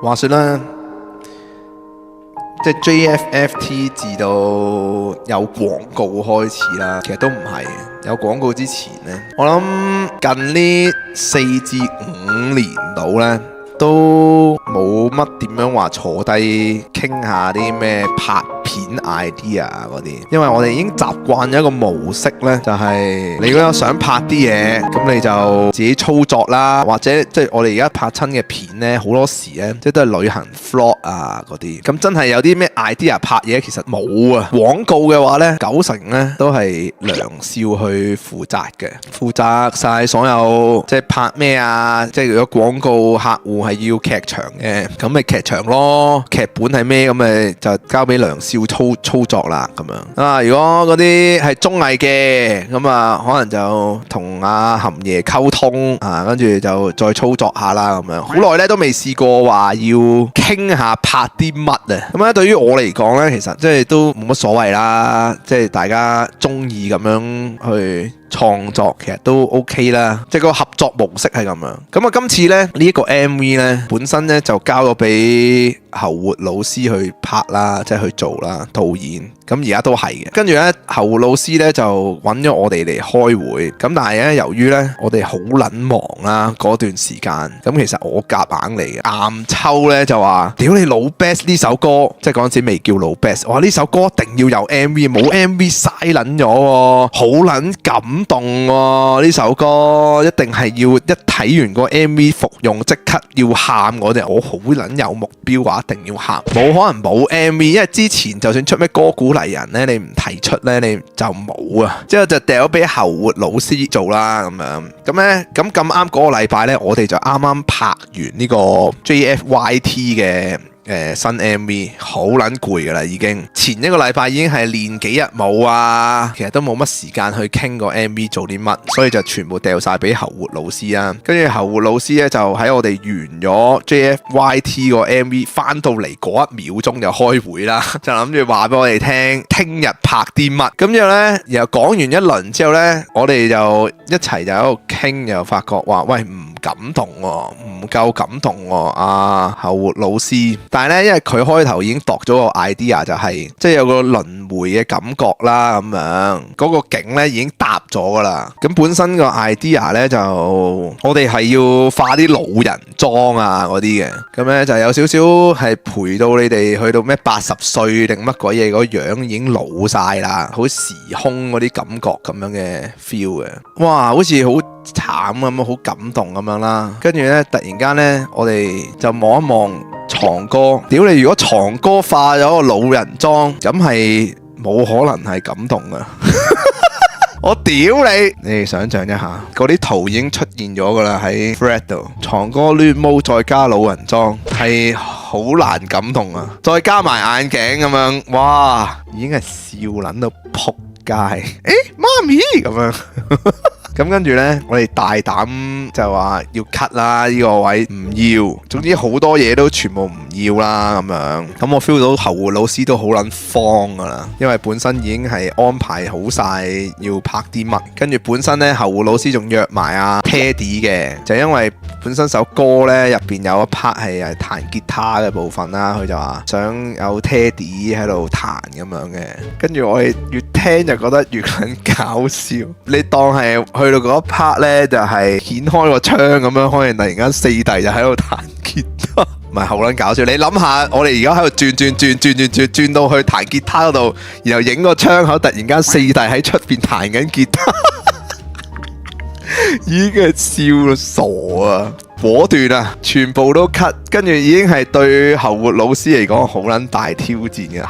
話說啦，即係 JFFT 至到有廣告開始啦，其實都唔係。有廣告之前呢，我諗近呢4至5年度呢，都冇乜點樣話坐低傾下啲咩拍片 idea 嗰啲，因為我哋已經習慣咗一個模式呢，就係你如果有想拍啲嘢，咁你就自己操作啦，或者即係我哋而家拍親嘅片呢，好多時呢，即係都係旅行 vlog 啊嗰啲，咁真係有啲咩 idea 拍嘢其實冇啊。廣告嘅話呢，90%呢都係梁少去負責嘅，負責晒所有即係拍咩啊，即係如果廣告客戶係要劇場嘅，咁咪劇場咯，劇本係咩咁咪就交俾梁少操作啦咁樣啊。如果嗰啲係綜藝嘅，咁啊可能就同阿含爺溝通啊，跟住就再操作下啦咁樣。好耐咧都未試過話要傾下拍啲乜啊。咁咧對於我嚟講咧，其實即係都冇乜所謂啦，即係大家中意咁樣去創作其實都 OK 啦，即係個合作模式係咁樣。咁啊今次咧呢一個 MV 咧本身咧就交咗俾侯活老師去拍啦，即係去做啦導演。咁而家都係嘅。跟住咧侯活老師咧就揾咗我哋嚟開會。咁但係咧由於咧我哋好撚忙啦嗰段時間，咁其實我夾硬嚟嘅。岩秋咧就話：屌你老 best 呢首歌，即係嗰陣時未叫老 best。我話呢首歌一定要有 MV， 冇 MV 嘥撚咗喎，好撚感動喎！呢首歌一定係要一睇完個 MV 服用即刻要喊嗰隻，我好撚有目標話一定要喊，冇可能冇 MV， 因為之前就算出咩歌鼓勵人咧，你唔提出咧你就冇啊。之後就掉咗俾侯活老師做啦咁樣，咁咧咁啱嗰個禮拜咧，我哋就啱啱拍完呢個 JFYT 嘅新 MV， 好撚攰噶啦已經。前一個禮拜已經係練幾日舞啊，其實都冇乜時間去傾個 MV 做啲乜，所以就全部掉晒俾侯活老師啊。跟住侯活老師咧就喺我哋完咗 JFYT 個 MV 翻到嚟嗰一秒鐘就開會啦，就諗住話俾我哋聽日拍啲乜。咁之後咧，然後講完一輪之後咧，我哋就一齊就喺度傾，又發覺話喂唔感動喎，唔夠感動喎，侯活老師。但係咧，因為佢開頭已經度咗個 idea， 就係即係有個輪迴嘅感覺啦，咁樣嗰個景咧已經搭咗噶啦。咁本身個 idea 咧就我哋係要化啲老人妝啊嗰啲嘅，咁咧就有少少係陪到你哋去到咩80歲定乜鬼嘢，個樣已經老晒啦，好時空嗰啲感覺咁樣嘅 feel 嘅。哇，好似好慘咁，好感動咁樣啦。跟住咧，突然間咧，我哋就望一望床哥，屌你！如果床哥化咗個老人妝，咁係冇可能係感動噶。我屌你！你哋想象一下，嗰啲圖已經出現咗噶啦喺 Thread 度，床哥亂毛再加老人妝，係好難感動啊！再加埋眼鏡咁樣，哇！已經係笑撚到撲街。媽咪咁樣。咁跟住呢，我哋大膽就話要 cut 啦，呢個位唔要，總之好多嘢都全部唔要啦咁樣。咁我 feel 到侯活老師都好撚慌噶啦，因為本身已經係安排好晒要拍啲乜，跟住本身呢，侯活老師仲約埋阿 Teddy 嘅，就因為本身首歌呢入邊有一 part 係彈吉他嘅部分啦，佢就話想有 Teddy 喺度彈咁樣嘅，跟住我哋越聽就覺得越撚搞笑，你當係去到嗰一 part 咧，就係掀開個窗咁樣，可能突然間四弟就喺度彈吉他，唔係好撚搞笑。你諗下，我哋而家喺度轉到去彈吉他嗰度，然後影個窗口，突然間四弟喺出邊彈緊吉他，已經係笑到傻啊！果斷啊，全部都 cut， 跟住已經係對侯活老師嚟講好撚大挑戰嘅。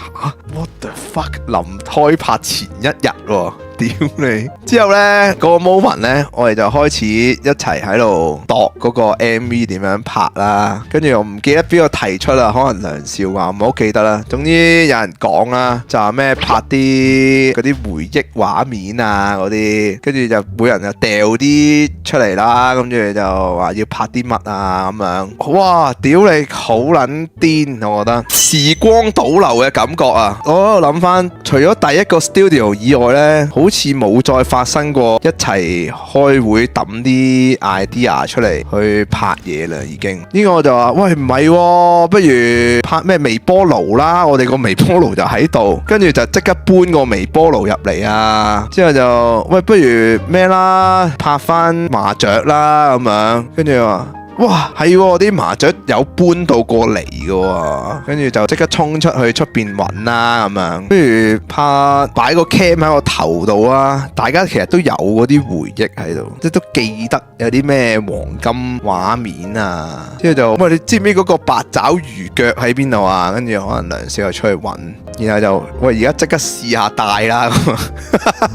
What the fuck？ 臨開拍前一日喎。屌你！之後呢，嗰個 moment 呢，我哋就開始一齊喺度度嗰個 MV 點樣拍啦。跟住我唔記得邊個提出啦，可能梁少話唔好記得啦。總之有人講啦，就話咩拍啲嗰啲回憶畫面啊嗰啲，跟住就每人就掉啲出嚟啦。跟住就話要拍啲乜啊咁樣。哇！屌你，好撚癲！我覺得時光倒流嘅感覺啊！我喺度諗翻，除咗第一個 studio 以外呢，好好似冇再發生過一齊開會抌啲 idea 出嚟去拍嘢啦，已經。呢個我就話喂，唔係喎，不如拍咩微波爐啦，我哋個微波爐就喺度，跟住就即刻搬個微波爐入嚟啊，之後就喂，不如咩啦，拍翻麻雀啦咁樣，跟住話哇，係喎，啲麻雀有搬到過嚟嘅喎，跟住就即刻衝出去出邊揾啦咁樣，不如擺個 cam 喺個頭度啊！大家其實都有嗰啲回憶喺度，即都記得有啲咩黃金畫面啊！之後就喂，你知唔知嗰個八爪魚腳喺邊度啊？跟住可能梁少又出去揾，然後就喂，而家即刻試下戴啦！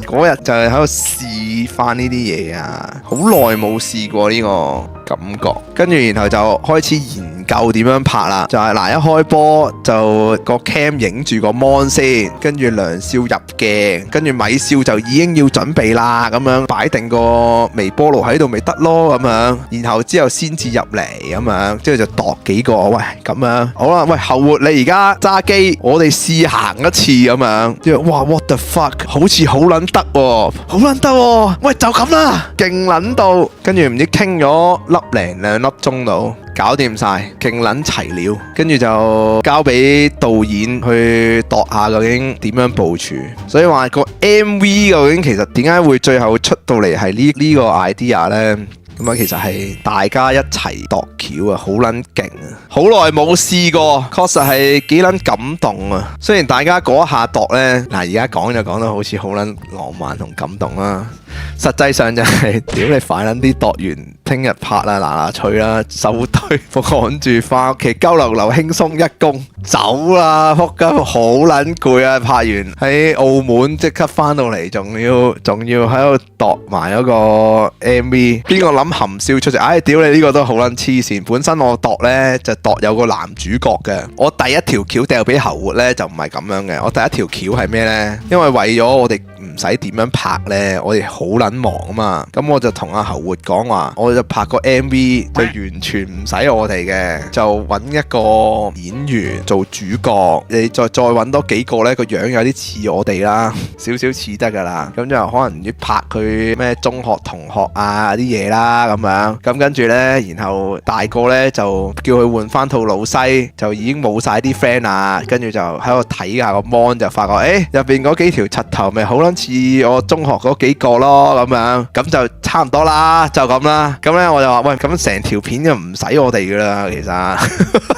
嗰日就係喺度試翻呢啲嘢啊，好耐冇試過呢個感覺，跟住然後就開始研究點樣拍啦，就係嗱，一開波就個 cam 影住個 mon 先，跟住梁少入鏡，跟住米少就已經要準備啦，咁樣擺定個微波爐喺度咪得咯，咁樣，然後之後先至入嚟咁樣，之後就度幾個，喂咁樣，好啦，喂後活你而家揸機，我哋試行一次咁樣，之後哇 what the fuck， 好似好撚得喎，好撚得喎，喂就咁啦，勁撚到，跟住唔知傾咗粒零兩粒鐘度搞掂晒，勁撚齊料，跟住就交俾導演去度下究竟點樣部署。所以話個 MV 究竟其實點解會最後出到嚟係呢個 idea 呢？咁啊，其實係大家一齊度橋啊，好撚勁啊！好耐冇試過，確實係幾撚感動啊！雖然大家嗰下度呢，嗱而家講就講得好似好撚浪漫同感動啦，實際上就係屌你快撚啲度完，聽日拍啦，嗱嗱脆啦，收隊，趕住翻屋企，鳩流流輕鬆一攻走啦，仆街好撚攰啊！拍完喺澳門即刻翻到嚟，仲要喺度度埋嗰個 MV， 邊個諗含笑出席？唉，屌你呢個都好撚黐線！本身我度呢就度有個男主角嘅，我第一條橋掉俾侯活呢就唔係咁樣嘅，我第一條橋係咩呢？因為為咗我哋唔使點樣拍呢，我哋好撚忙啊嘛，咁我就同阿侯活講話，我就拍個 MV 就完全唔使我哋嘅，就揾一個演員做主角，你再揾多幾個呢，個樣有啲似我哋啦，少少似得噶啦，咁就可能要拍佢咩中學同學啊啲嘢啦咁樣，咁跟住呢，然後大個呢，就叫佢換翻套老西，就已經冇晒啲 friend 啦，跟住就喺度睇下個 mon 就發覺，入邊嗰幾條柒頭咪好撚似我中學嗰幾個咯，咁樣，咁就差唔多啦，就咁啦，咁呢，我就話喂，咁成條片就唔使我哋噶啦，其實。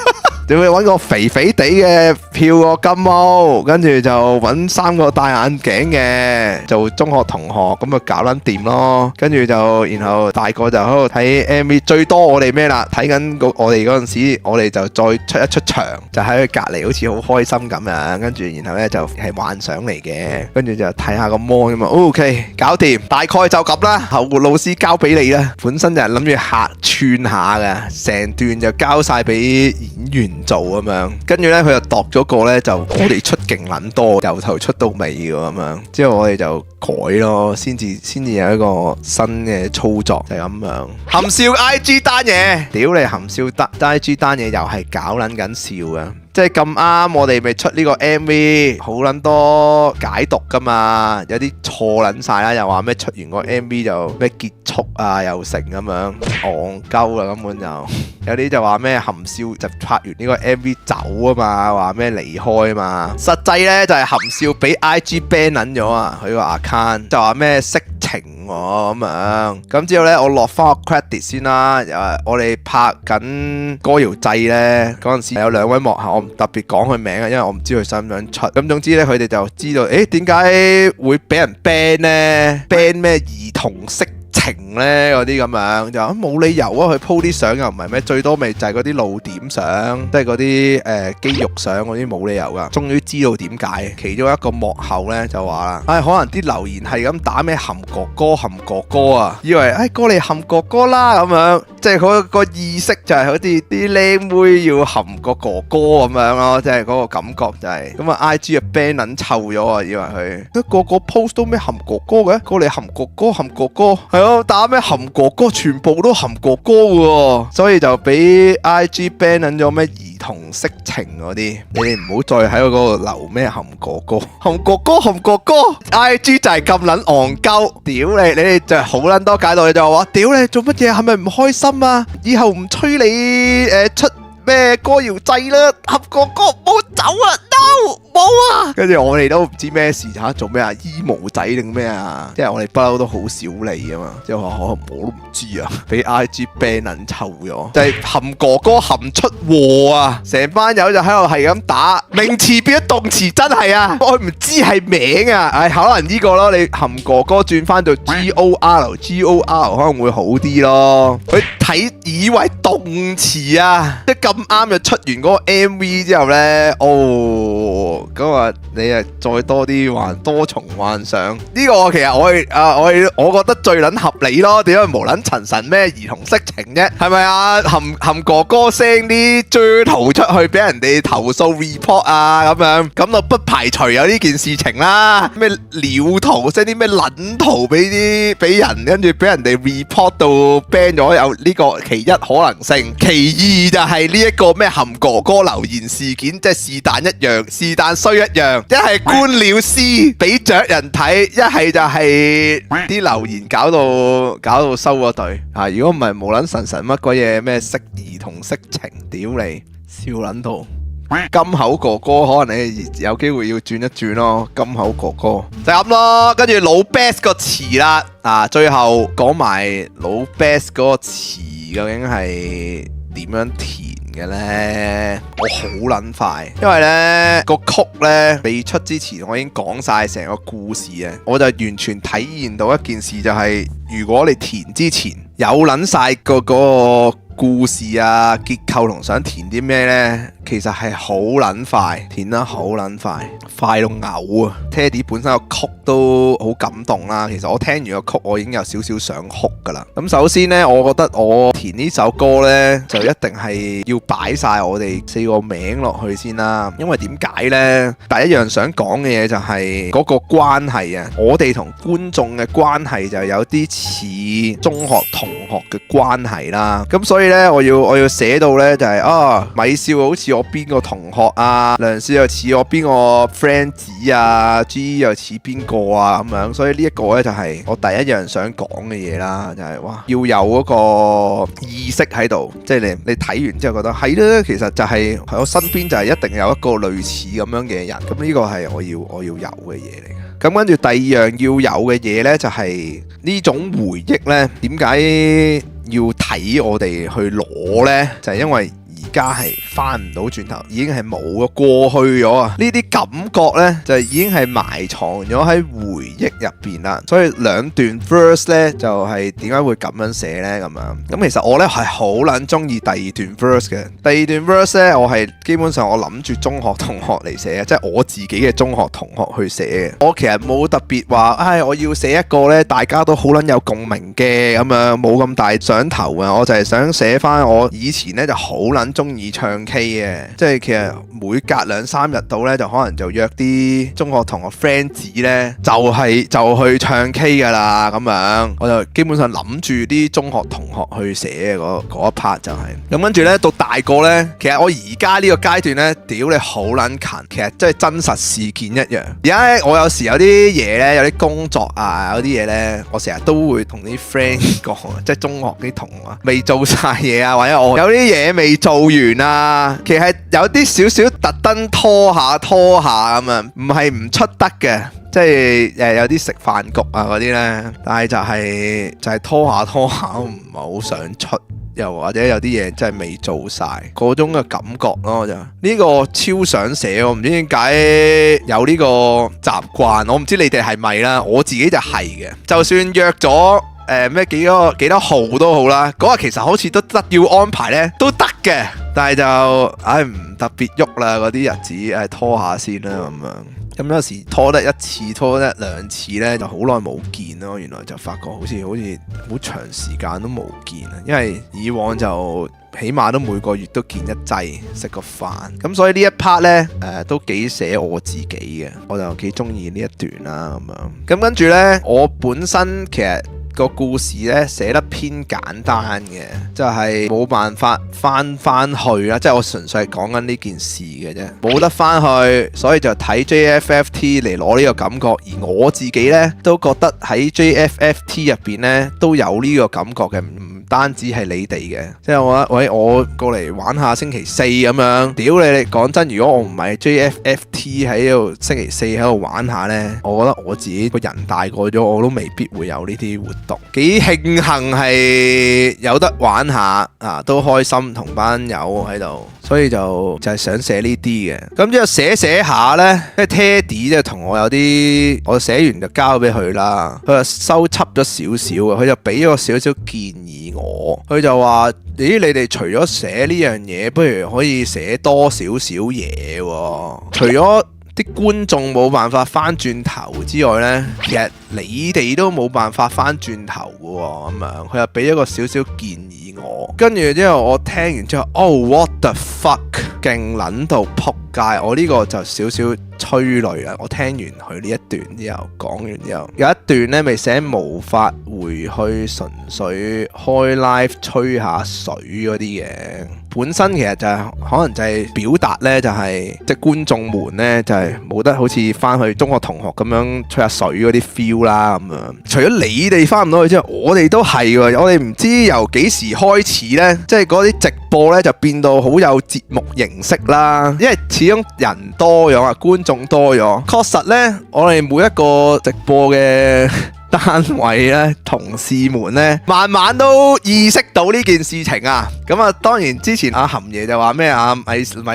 就會揾個肥肥地嘅漂個金毛，跟住就揾3個戴眼鏡嘅做中學同學，咁就搞撚掂咯。跟住就然後大個就喺度睇 MV， 最多我哋咩啦？睇緊我哋嗰陣時，我哋就再出場，就喺佢隔離好似好開心咁樣。跟住然後呢，就係幻想嚟嘅，跟住就睇下個 mon 咁啊 OK， 搞掂，大概就咁啦。後活老師交俾你啦，本身就係諗住客串下嘅，成段就交晒俾演員做咁樣，跟住呢，佢就度咗個呢，就我哋出勁撚多，由頭出到尾嘅咁樣，之後我哋就改咯，先至有一個新嘅操作就係咁樣。含笑 IG 單嘢，屌你含笑IG 單嘢又係搞撚緊笑嘅。即係咁啱，我哋咪出呢個 MV， 好撚多解讀噶嘛，有啲錯撚晒啦，又話咩出完個 MV 就咩結束啊，又成咁樣，戇鳩啦根本就，有啲就話咩含笑就拍完呢個 MV 走啊嘛，話咩離開啊嘛，實際呢就係含笑俾 IG ban 撚咗啊，佢個 account 就話咩色情喎咁樣，咁之後呢我落翻個 credit 先啦，我哋拍緊歌謠祭呢，嗰陣時有2位幕後。特別講佢名啊，因為我唔知佢想唔想出。咁總之咧，佢哋就知道，點解會俾人 ban 呢 ban 咩兒童色情咧嗰啲咁樣，就冇理由啊！佢 po 啲相又唔係咩，最多咪就係嗰啲露點相，即係嗰啲肌肉相嗰啲，冇理由噶。終於知道點解，其中一個幕後咧就話啦，可能啲留言係咁打咩含哥哥含哥哥啊，以為過嚟含哥哥啦咁樣，即係嗰個意識就係好似啲靚妹要含個哥哥咁樣咯，即係嗰個感覺就係咁啊！IG 啊 ban 撚臭咗啊，以為佢個個 post 都咩含哥哥嘅，過嚟含哥哥含哥哥，係咯，打咩含哥哥，全部都含哥哥嘅喎，所以就俾 IG ban 撚咗咩兒兒童色情嗰啲，你哋唔好再喺嗰度留咩含哥哥，含哥哥，含哥哥 IG 就係咁撚戇鳩，屌你哋就係好撚多解讀，你就話屌你做乜嘢，係咪唔開心啊？以後唔催你出咩歌謠祭啦，含哥哥唔好走啊 ，no 冇啊！跟住我哋都唔知咩事嚇，做咩啊？emo仔定咩啊？即係我哋不嬲都好少理啊嘛，即係話我都唔知啊，俾 IG ban 撚臭咗，就係含哥哥含出禍啊！成班友就喺度係咁打，名詞變咗動詞，真係啊！我唔知係名啊，可能呢個咯，你含哥哥轉翻到 GOR 可能會好啲咯。佢睇以為動詞啊，即係咁啱就出完嗰個 MV 之後呢，咁啊，你啊再多啲多重幻想，呢個其實我覺得最撚合理咯。點解無撚陳神咩兒童色情啫？係咪啊？含哥哥 send 啲張圖出去俾人哋投訴 report 啊咁樣，咁就不排除有呢件事情啦。咩鳥圖 send 啲咩撚圖俾人，跟住俾人哋 report 到 ban 咗，有呢個其一可能性。其二就係呢一個咩含哥哥留言事件，即係是但一樣，是但衰一樣，一係官了私俾雀人睇，一係就係啲留言搞到收咗隊啊！如果唔係無撚神乜鬼嘢咩色兒童色情，屌你笑撚到金口哥哥，可能你有機會要轉一轉咯。金口哥哥就咁咯，跟住老 best 個詞啦啊，最後講埋老 best 嗰個詞究竟係點樣填嘅呢？我好撚快，因為呢個曲呢未出之前，我已經講晒成個故事啊！我就完全體驗到一件事，就係如果你填之前有撚晒嗰個故事啊、結構同想填啲咩呢，其實係好撚快，填得好撚快，快到嘔啊！Teddy 本身個曲都好感動啦，其實我聽完個曲我已經有少少想哭噶啦。咁首先呢，我覺得我填呢首歌呢，就一定係要擺晒我哋4個名落去先啦，因為點解呢？第一樣想講嘅嘢就係嗰個關係啊，我哋同觀眾嘅關係就有啲似中學同學嘅關係啦，咁所以呢，我要寫到呢，就係米少好似我邊個同學啊，梁少又似我邊個 friend 子啊 ，G 又似邊個啊咁樣，所以呢一個呢，就係我第一樣想講嘅嘢啦，就係哇要有嗰個意識喺度，即係你睇完之後覺得係啦，其實就係喺我身邊就係一定有一個類似咁樣嘅人，咁呢個係我要有嘅嘢嚟嘅。咁跟住第二樣要有嘅嘢呢，就係呢種回憶呢，點解要睇我哋去攞呢？就係因為而家係翻唔到轉頭，已經係冇咗過去咗啊！呢啲感覺呢，就已經係埋藏咗喺回憶入邊啦。所以兩段 verse 呢，就係點解會咁樣寫呢？咁樣咁其實我呢係好撚中意第二段 verse 嘅。第二段 verse 呢，我係基本上我諗住中學同學嚟寫嘅，即係我自己嘅中學同學去寫嘅。我其實冇特別話，我要寫一個呢大家都好撚有共鳴嘅咁樣，冇咁大想頭啊！我就係想寫翻我以前呢就好撚中意唱 K 嘅，即係其實每隔2-3日到呢，就可能就約啲中學同學 friend 子呢，就去唱 K 噶啦咁樣。我就基本上諗住啲中學同學去寫嘅嗰一 part 就係咁。跟住呢，到大個呢，其實我而家呢個階段呢，屌你好撚近，其實真係真實事件一樣。而家呢，我有時有啲嘢呢，有啲工作啊，有啲嘢呢，我成日都會同啲 friend 講，即係中學啲同學未做晒嘢啊，或者我有啲嘢未做完啊，其實有啲少少特登拖下咁樣，唔係唔出得嘅，即係有啲食飯局啊嗰啲呢，但係就係拖下，我唔係好想出，又或者有啲嘢真係未做晒嗰種嘅感覺咯。就呢個超想寫，我唔知點解有呢個習慣，我唔知你哋係咪啦，我自己就係嘅，就算約咗咩幾多號都好啦，嗰日其實好似都得要安排呢，都得嘅，但係就唔特別喐啦，嗰啲日子拖下先啦咁樣。咁有時拖得1次拖得2次呢，就好耐冇見咯。原來就發覺好似好長時間都冇見啊，因為以往就起碼都每個月都見一劑食個飯。咁所以呢一 part 呢，都幾寫我自己嘅，我就幾中意呢一段啦咁樣。咁跟住呢，我本身其實個故事咧寫得偏簡單嘅，就係冇辦法翻去啦。即係我純粹係講緊呢件事嘅啫，冇得翻去，所以就睇 JFFT 嚟攞呢個感覺。而我自己咧都覺得喺 JFFT 入邊咧都有呢個感覺嘅，唔單止係你哋嘅。即係我覺得，喂，我過嚟玩下星期四咁樣，屌你！講真，如果我唔係 JFFT 喺度星期四喺度玩下呢，我覺得我自己個人大個咗，我都未必會有呢啲活動。幾慶幸係有得玩下啊，都開心同班友喺度，所以就係想寫呢啲嘅。咁之後寫下呢，因為 Teddy 就同我有啲，我寫完就交俾佢啦，佢就收輯咗少少嘅，佢就俾咗少少建議我，佢就話：咦，你哋除咗寫呢樣嘢，不如可以寫多少少嘢喎？除咗啲觀眾冇辦法翻轉頭之外呢，其實你哋都冇辦法翻轉頭嘅喎。咁樣佢又俾咗個少少建議我，跟住之後我聽完之後，Oh what the fuck， 勁撚到撲街！我呢個就少少催淚啦。我聽完佢呢一段之後，講完之後，有一段呢未寫無法回去，純粹開 live 吹下水嗰啲嘅。本身其實就係可能就係表達呢，就係即係觀眾們呢，就係冇得好似翻去中學同學咁樣吹下水嗰啲 feel 啦咁樣。除咗你哋翻唔到去之後，我哋都係喎。我哋唔知由幾時開始呢，即係嗰啲直播呢就變到好有節目形式啦。因為始終人多咗啊，觀眾多咗，確實呢，我哋每一個直播嘅單位咧，同事們咧，慢慢都意識到呢件事情啊。咁啊，當然之前阿含爺就話咩啊，米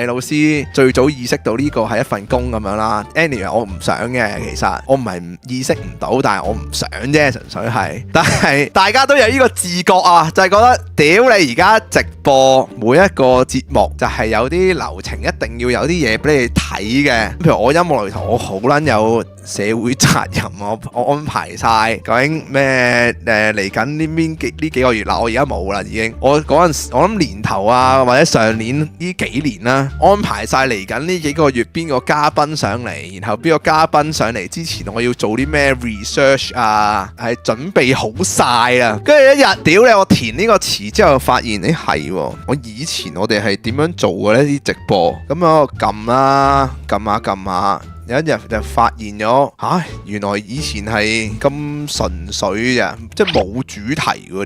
老師最早意識到呢個係一份工咁樣啦。Anyway， 我唔想嘅，其實我唔係意識唔到，但係我唔想啫，純粹係。但係大家都有呢個自覺啊，就係覺得屌你而家直播每一個節目就係有啲流程，一定要有啲嘢俾你睇嘅。譬如我音樂擂台，我好撚有社會責任，我安排晒究竟咩嚟緊呢幾個月啦，我而家冇啦已經。我嗰陣時我諗年頭啊，或者上年呢幾年啦，安排晒嚟緊呢幾個月邊個嘉賓上嚟，然後邊個嘉賓上嚟之前我要做啲咩 research 啊，係準備好晒啦。跟住一日屌你，我填呢個詞之後發現係我以前我哋係點樣做嘅呢啲直播，咁我撳啦，撳下。有一日就發現咗，原來以前係咁純粹嘅，即係冇主題嗰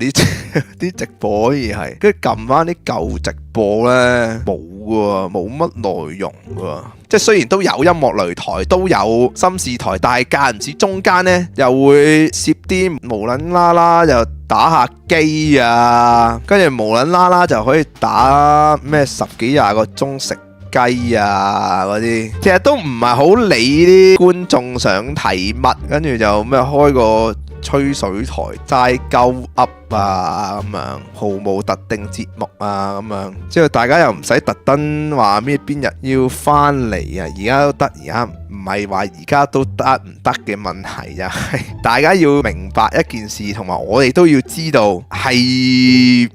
啲直播可以係，跟住撳翻啲舊直播呢，冇嘅，冇乜內容嘅，即係雖然都有音樂擂台，都有心事台，但係間唔時中間呢又會攝啲無撚啦啦又打下機啊，跟住無撚啦啦就可以打咩10幾20個鐘食雞啊嗰啲，其實都唔係好理啲觀眾想睇乜，跟住就咩開個吹水台齋鳩噏啊咁樣，毫無特定節目啊咁樣，之後大家又唔使特登話咩邊日要翻嚟啊，而家都得，而家唔係話而家都得唔得嘅問題，就係大家要明白一件事，同埋我哋都要知道係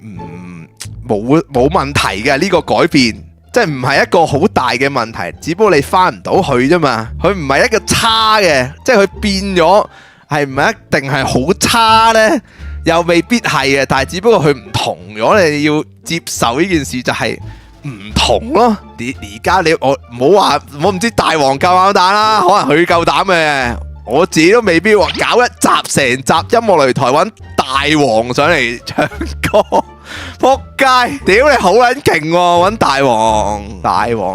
冇問題嘅呢個改變。即係唔係一個好大嘅問題，只不過你翻唔到去啫嘛。佢唔係一個差嘅，即係佢變咗係唔係一定係好差呢？又未必係嘅。但係只不過佢唔同咗，你要接受呢件事就係唔同咯。而家我唔好話，我唔知大王夠唔夠膽啦，可能佢夠膽嘅，我自己都未必話搞一集成集音樂擂台揾大王上嚟唱歌。仆街！屌你好撚勁喎，揾大王！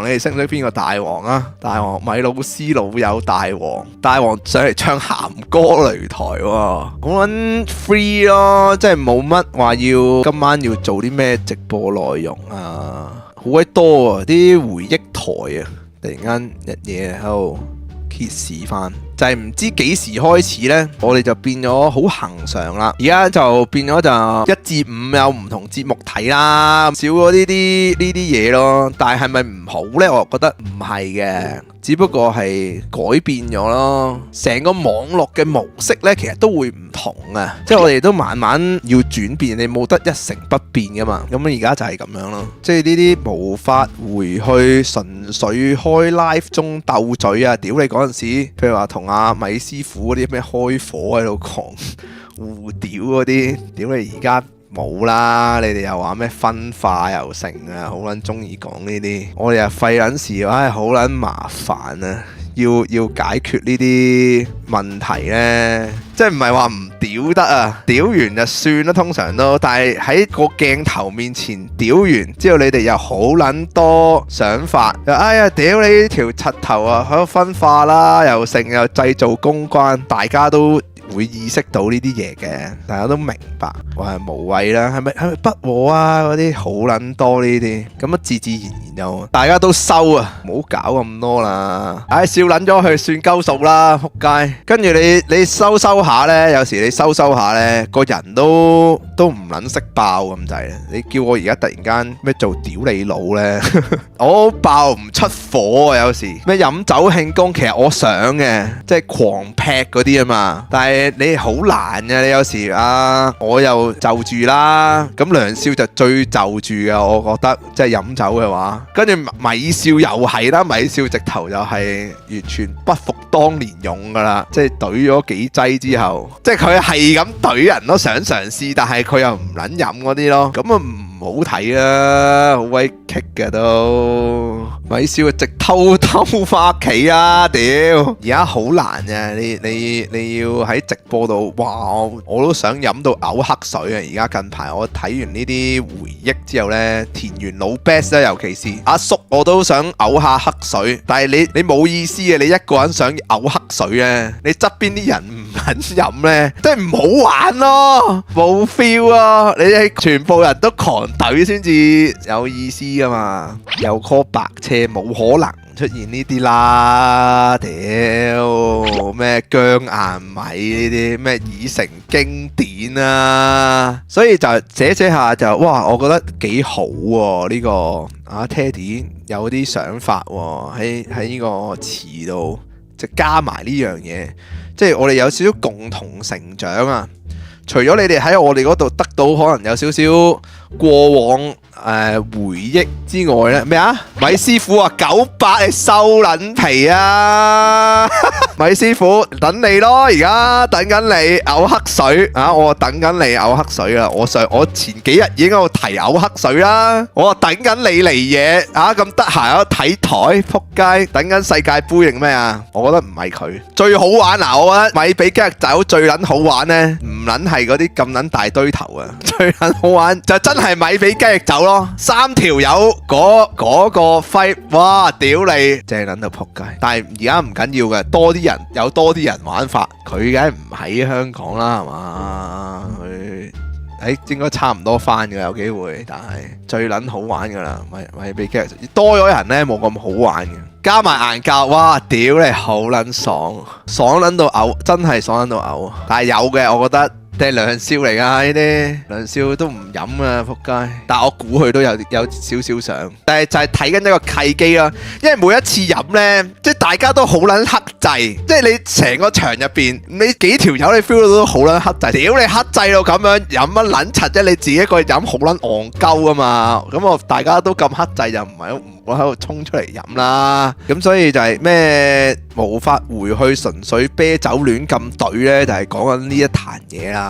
你哋識唔識邊個大王啊？大王米老師老友大王上嚟唱鹹歌擂台喎，好撚 free 咯，即係冇乜話要今晚要做啲咩直播內容啊，好鬼多啊！啲回憶台啊，突然間日夜喺度揭示翻。就係唔知幾時開始呢，我哋就變咗好恆常啦。而家就變咗就1至5有唔同節目睇啦，少咗呢啲嘢咯。但係係咪唔好呢？我覺得唔係嘅，只不過係改變咗咯。成個網絡嘅模式呢，其實都會唔同啊。即係我哋都慢慢要轉變，你冇得一成不變噶嘛。咁而家就係咁樣咯。即係呢啲無法回去，純粹開 live 中鬥嘴啊！屌你嗰陣時，譬如話同阿米師傅嗰啲咩開火喺度講，互屌嗰啲，屌你而家冇啦！你哋又話咩分化又成啊，好撚中意講呢啲，我哋又廢撚事，唉，好撚麻煩啊！要解決呢啲問題呢，即係唔係話唔屌得啊？屌完就算啦，通常都，但係喺個鏡頭面前屌完之後，你哋又好撚多想法，哎呀屌你呢條柒頭啊，喺度分化啦，又成又製造公關，大家都會意識到呢啲嘢嘅，大家都明白，話係無謂啦，係咪不和啊？嗰啲好撚多呢啲，咁啊自然就大家都收啊，唔好搞咁多啦，唉笑撚咗佢算鳩數啦，仆街。跟住你收下呢，有時你收下呢，個人都唔撚識爆咁滯。你叫我而家突然間咩做屌你佬呢？我爆唔出火啊！有時咩飲酒慶功，其實我想嘅，即係狂劈嗰啲啊嘛，但係你好難嘅，你有時啊，我又就住啦，咁梁少就最就住嘅，我覺得即係飲酒嘅話，跟住米少又係啦，米少直頭就係完全不復當年勇噶啦，即係懟咗幾劑之後，即係佢係咁懟人都想嘗試，但係佢又唔撚飲嗰啲咯，咁啊唔好睇啊，好鬼棘嘅都，米少直偷翻屋企啊！屌，而家好難嘅，你要喺直播度，哇！我都想飲到嘔黑水啊！而家近排我睇完呢啲回憶之後呢，田園老 best 咧，尤其是阿叔，我都想嘔下黑水，但係你冇意思嘅，你一個人想嘔黑水咧，你側邊啲人唔肯飲呢，即係唔好玩咯，冇 feel 啊！你係全部人都狂隊先至有意思噶嘛，有 call 白車冇可能出現呢啲啦，屌咩姜硬米呢啲咩已成經典啊，所以就寫下就哇，我覺得幾好喎，呢個阿 Teddy 有啲想法喎，喺呢個詞度就加埋呢樣嘢，即係我哋有少少共同成長啊。除咗你哋喺我哋嗰度得到可能有少少過往回憶之外呢，咩啊？米師傅啊，98你收撚皮啊！米師傅等你咯，而家等緊你嘔黑水啊！我等緊你嘔黑水啦！我前幾日已經喺度提嘔黑水啦！我等緊你嚟嘢啊！咁得閒喺度睇台撲街，等緊世界盃定咩啊？我覺得唔係佢最好玩嗱，我覺得米比雞翼酒最撚好玩呢，唔撚係嗰啲咁撚大堆頭啊！最撚好玩就真係米比雞翼酒咯，3條友嗰個揮，哇屌你，正撚到撲街！但係而家唔緊要嘅，多啲人有多啲人玩法，佢梗係唔喺香港啦，係嘛？佢應該差唔多翻嘅，有機會，但係最撚好玩噶啦，咪俾劇多咗人呢，冇咁好玩嘅，加埋硬膠，哇屌你好撚爽，爽撚到嘔，真係爽撚到嘔，但係有嘅，我覺得。定係梁少嚟㗎呢啲，梁少都唔飲啊，仆街！但係我估佢都有少少想，但係就係睇緊一個契機啦。因為每一次飲呢，即係大家都好撚克制，即係你成個場入邊，你幾條友你 feel 到都好撚克制。屌你克制到咁樣飲乜撚柒啫？你自己一個飲好撚戇鳩啊嘛！咁我大家都咁克制，就唔係我喺度衝出嚟飲啦。咁所以就係咩無法回去純粹啤酒亂咁懟呢，就係講緊呢一壇嘢啦。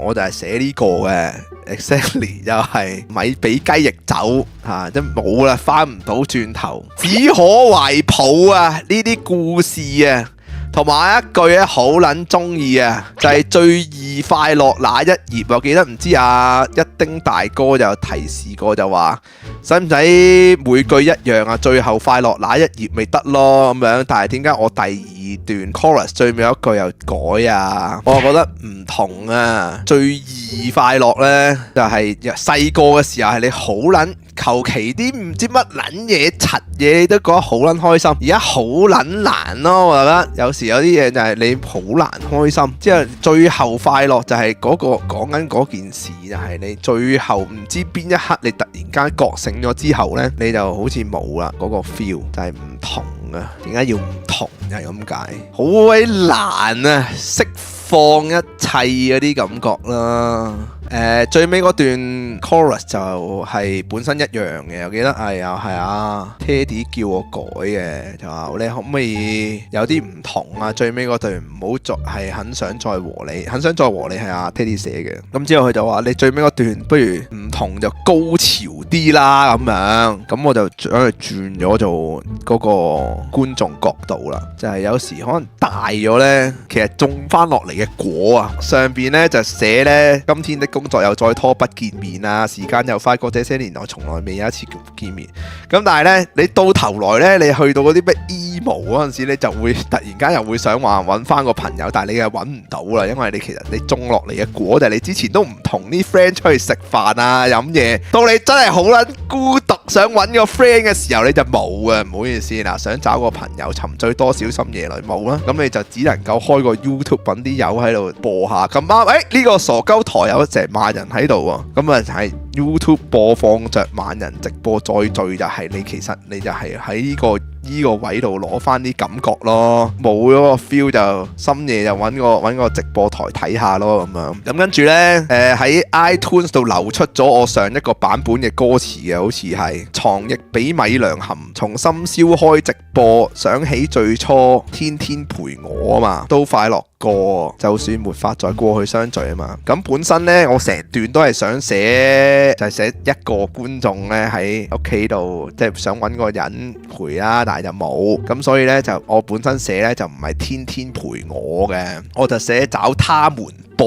我就係寫呢個嘅 exactly 就係米比雞翼酒即冇啦，翻唔到轉頭，只可懷抱啊！呢啲故事啊，同埋一句咧好撚中意啊，就係最易快樂那一頁。我記得唔知一丁大哥就有提示過，就話使唔使每句一樣啊？最後快樂那一頁咪得咯咁樣。但係點解我第二段 chorus 最尾一句又改啊？我覺得唔同啊！最易快樂呢，就係細個嘅時候係你好撚求其啲唔知乜撚嘢柒嘢，你都覺得好撚開心。而家好撚難咯，我覺得有時有啲嘢就係你好難開心。之後最後快樂就係嗰個講緊嗰件事，就係你最後唔知邊一刻你突然間覺醒咗之後呢，你就好似冇啦嗰個 feel，就係唔同啊。點解要唔同就係咁解？好鬼難啊，釋放一切嗰啲感覺啦。最尾嗰段 chorus 就係本身一樣嘅，我記得係啊 Teddy 叫我改嘅，就話你可唔可以有啲唔同啊？最尾嗰段唔好再係很想再和你，很想再和你係阿 Teddy 寫嘅。咁之後佢就話你最尾嗰段不如唔同就高潮啲啦咁樣，咁我就將佢轉咗做嗰個觀眾角度啦，就係有時可能大咗呢，其實種翻落嚟嘅果啊，上邊呢就寫呢：「今天的工作又再拖不見面啊，時間又快過這些年來從來未有一次見面。」咁但係呢，你到頭來呢，你去到嗰啲咩 emo 嗰陣時，你就會突然間又會想話揾翻個朋友，但係你又揾唔到啦，因為你其實你種落嚟嘅果就係你之前都唔同啲 friend 出去食飯啊飲嘢，到你真係好撚孤獨想揾個 friend 嘅時候，你就冇啊，唔好意思嗱，想找個朋友沉醉多少深夜裏冇啦，咁你就只能夠開個 YouTube 揾啲友喺度播下，咁啱呢個傻鳩台有成萬人喺度喎，咁啊就係 YouTube 播放着萬人直播再聚，就係你其實你就係喺呢個位度攞翻啲感覺咯，冇咗個 feel 就深夜就揾個直播台睇下咯咁樣。咁跟住呢，喺 iTunes 度流出咗我上一個版本嘅歌詞嘅，好似係床亦比米糧含，從深宵開直播，想起最初天天陪我啊嘛，都快樂過，就算沒法再過去相聚啊嘛。咁本身呢，我成段都係想寫就係寫一個觀眾呢喺屋企度，即係想揾個人陪啦，但係就冇，咁所以呢，就我本身寫呢，就唔係天天陪我嘅，我就寫找他們播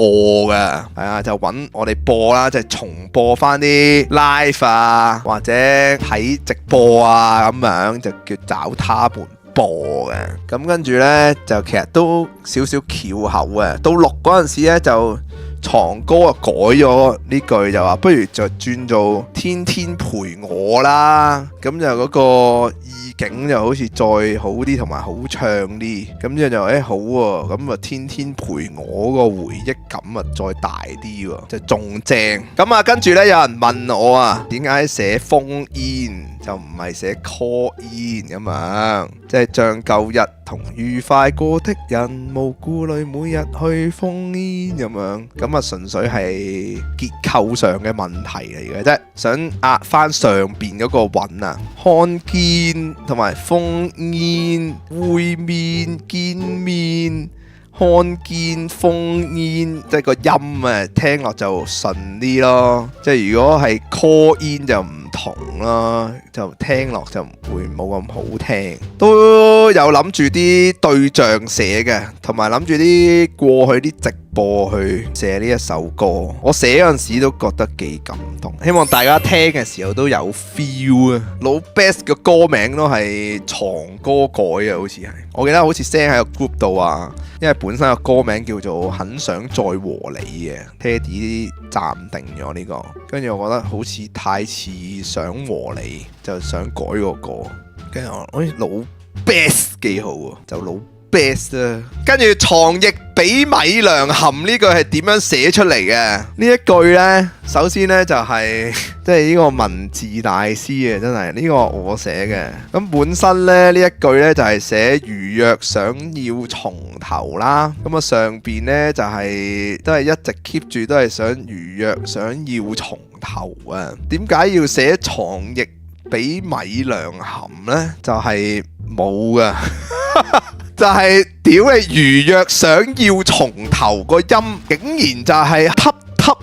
嘅，係啊，就揾我哋播啦，即係重播翻啲 live 啊，或者睇直播啊咁樣，就叫找他們播嘅。咁跟住呢，就其實都少少翹口嘅，到錄嗰陣時呢就床哥改咗呢句，就話不如就轉做天天陪我啦，咁就嗰個意境就好似再好啲同埋好暢啲，咁之後就好喎，咁啊天天陪我個回憶感啊再大啲喎，就仲正。咁啊跟住呢，有人問我啊，點解寫 phone in 就唔係寫 call in 咁樣，即係將舊日同愉快過的人無顧慮每日去 phone in 咁樣，咁啊純粹係結構上嘅問題嚟嘅啫，想壓翻上邊嗰個韻啊，看見同埋 phone in 會面見面。看見 phone in 即係個音啊，聽落就順啲咯。即係如果係 call in 就唔同咯，就聽落就會冇咁好聽。都有諗住啲對象寫嘅，同埋諗住啲過去啲直播去寫呢一首歌。我寫嗰陣時都覺得幾感動，希望大家聽嘅時候都有 feel 啊。老 Best 嘅歌名都係床歌改啊，好似係。我記得好似 send 喺個 group 度啊，因為本身個歌名叫做很想再和你嘅 Teddy 暫定咗呢個，跟住我覺得好似太似想和你，就想改個歌。跟住我老 Best 幾好喎，就老 Best 啦。跟住床亦比米糧含呢句係點樣寫出嚟嘅？呢一句呢，首先呢就係即係呢個文字大師啊，真係呢個我寫嘅。咁本身呢，呢一句呢就係寫如若想要從頭啦。咁啊上邊呢就係都係一直 keep 住都係想如若想要從頭啊。點解要寫床亦比米糧含呢？就係冇噶。就係屌你如若想要從頭個音，竟然就係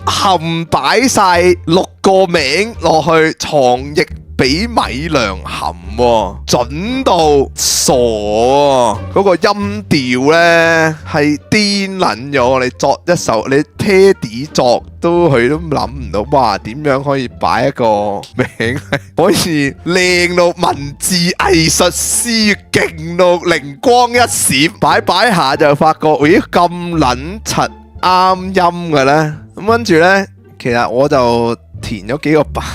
冚擺晒6個名落去，床亦比米糧含喎，準到傻喎！嗰個音調呢係癲撚咗，你作一首你 Teddy 作佢都諗唔到，哇！點樣可以擺一個名可以靚到文字藝術師勁到靈光一閃，擺下就發覺，咦咁撚柒啱音嘅呢？咁跟住呢，其實我就填咗幾個版。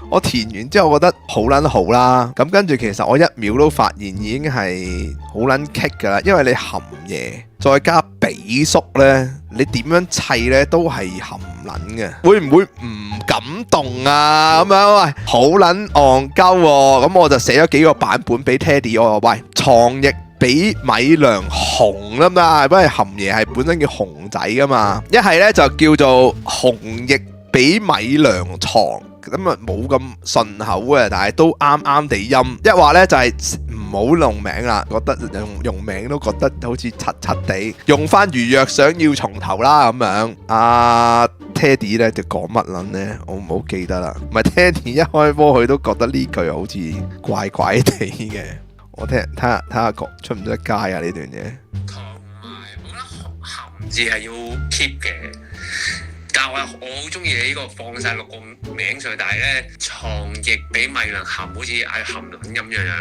我填完之後覺得好撚好啦，咁跟住其實我一秒都發現已經係好撚棘㗎啦，因為你含嘢再加比縮呢，你點樣砌呢都係含撚嘅，會唔會唔感動啊？咁樣喂，好撚戇鳩喎，咁我就寫咗幾個版本俾 Teddy， 我話喂，床亦比米糧紅啦嘛，因為含嘢係本身叫熊仔㗎嘛，一係呢就叫做紅亦比米糧床，咁啊冇咁順口嘅，但係都啱啱地音。一話呢就係唔好用名啦，覺得用名都覺得好似柒柒地，用翻如若想要從頭啦咁樣。阿 Teddy 呢就講乜撚呢？我唔好記得啦。唔係 Teddy 一開波佢都覺得呢句好似怪怪地嘅。我睇下出唔出得街啊呢段嘢。同埋我覺得含字係要 keep 嘅。但係我好中意你呢個放晒6個名上去，但係咧床亦比米糧含，好似嗌含撚咁樣樣，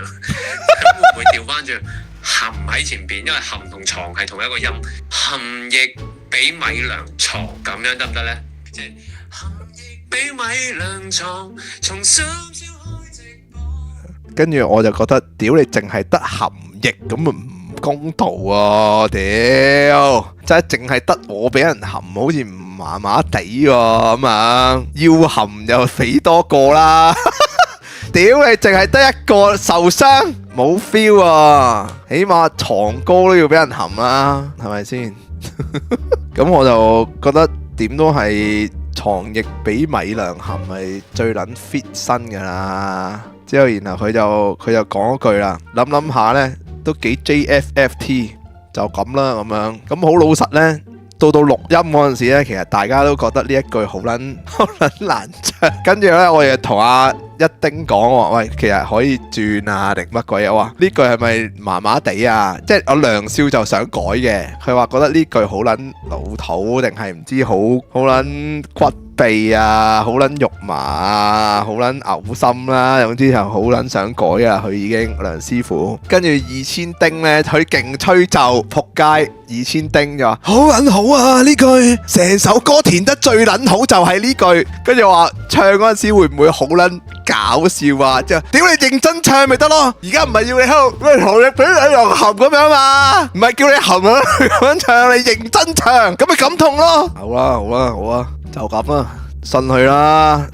咁會唔會調翻轉含喺前邊？因為含同床係同一個音，含亦比米糧床咁樣得唔得咧？即係含亦比米糧床，從深宵開直播。跟住我就覺得，屌你淨係得含亦咁啊唔公道啊！屌，真係淨係得我俾人含，好似唔〜麻麻地喎咁啊，要含就死多個啦！屌你，淨係得一個受傷，冇 feel 啊！起碼床高都要俾人含啦，係咪先？咁我就覺得點都係床亦比米糧含係最撚 fit 身㗎啦。之後然後佢就講一句啦，諗下呢都幾 JFFT 就咁啦咁樣，咁好老實呢。到錄音嗰陣時咧，其實大家都覺得呢一句好撚難唱。跟住咧，我哋同阿一丁講喎，喂，其實可以轉啊定乜鬼啊？我話呢句係咪麻麻地啊？即係我梁少就想改嘅，佢話覺得呢句好撚老土，定係唔知好撚骨鼻啊，好撚肉麻啊，好撚嘔心啦。總之就好撚想改啊！佢已經梁師傅。跟住2000丁咧，佢勁吹奏撲街。2000丁就話好撚好啊！呢句成首歌填得最撚好就係呢句。跟住話唱嗰陣時會唔會好撚搞笑啊？即係屌你認真唱咪得咯！而家唔係要你喺度咩學你俾你又含咁樣嘛？唔係叫你含啊咁樣唱，你認真唱咁咪感痛咯。好啊，就咁啦。信佢啦，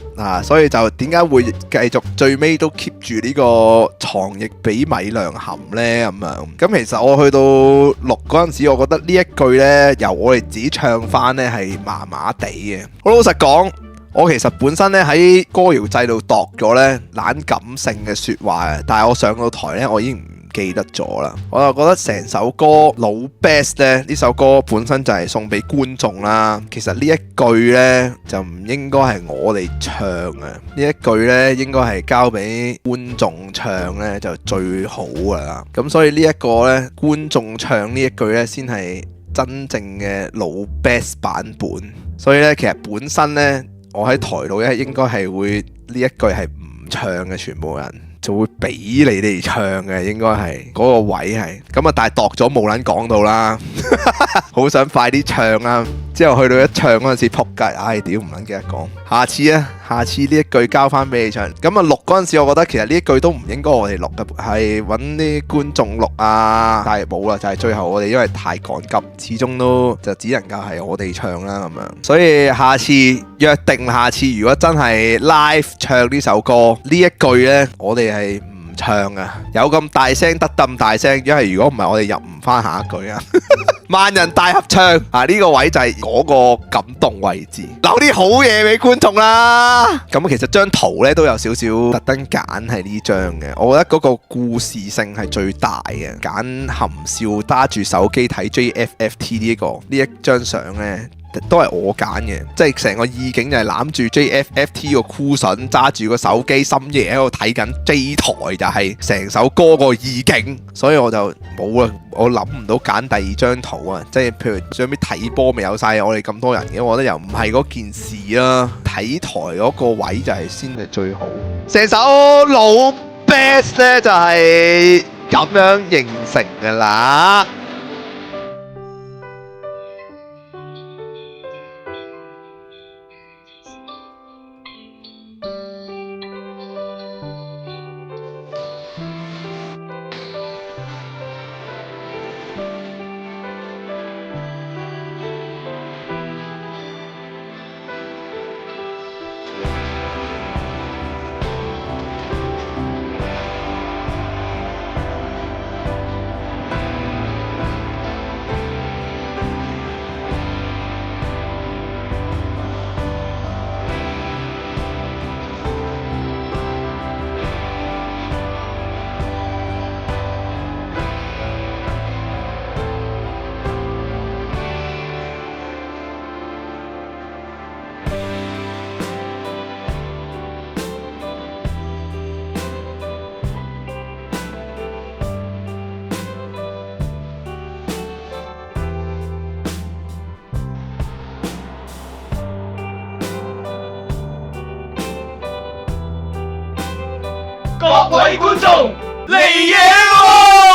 所以就點解會繼續最尾都 keep 住呢個床亦比米糧含呢？咁樣。咁其實我去到錄嗰陣時，我覺得呢一句呢，由我哋自己唱翻呢係麻麻地嘅。好老實講，我其實本身呢喺歌謠制度度咗呢懶感性嘅説話嘅，但係我上到台呢，我已經唔記得咗啦，我就覺得成首歌老 best 咧，呢首歌本身就係送俾觀眾啦。其實呢一句呢，就唔應該係我哋唱嘅，呢一句呢，應該係交俾觀眾唱呢就最好噶啦。咁所以呢一個呢，觀眾唱呢一句呢，先係真正嘅老 best 版本。所以呢，其實本身呢，我喺台度呢，應該係會呢一句係唔唱嘅，全部人。就會俾你哋唱嘅，應該係嗰個位係咁啊！但係度咗冇撚講到啦，好想快啲唱啊！之後去到一唱嗰陣時，撲街，唉屌唔撚記得講。下次呢一句交翻俾你唱。咁啊錄嗰陣時，我覺得其實呢一句都唔應該我哋錄嘅，係揾啲觀眾錄啊。但係冇啦，就係最後我哋因為太趕急，始終都就只能夠係我哋唱啦咁樣。所以下次約定，下次如果真係 live 唱呢首歌，呢一句呢，我哋係唔唱啊！有咁大聲得咁大聲，因為如果唔係我哋入唔翻下一句啊！萬人大合唱啊！呢個位就係嗰個感動位置，留啲好嘢俾觀眾啦。咁其實張圖呢都有少少特登揀係呢張嘅，我覺得嗰個故事性係最大嘅。揀含笑揸住手機睇 JFFT 呢一張相呢，都係我揀嘅，即係成個意境就係攬住 JFFT 個 cushion，揸住個手機，深夜喺度睇緊 J 台，就係成首歌個意境，所以我就冇啦，我諗唔到揀第二張圖啊！即係譬如最尾睇波咪有晒我哋咁多人嘅，我覺得又唔係嗰件事啦。睇台嗰個位就係先係最好。成首老 best 咧就係咁樣形成㗎啦。各位觀眾嚟嘢喎！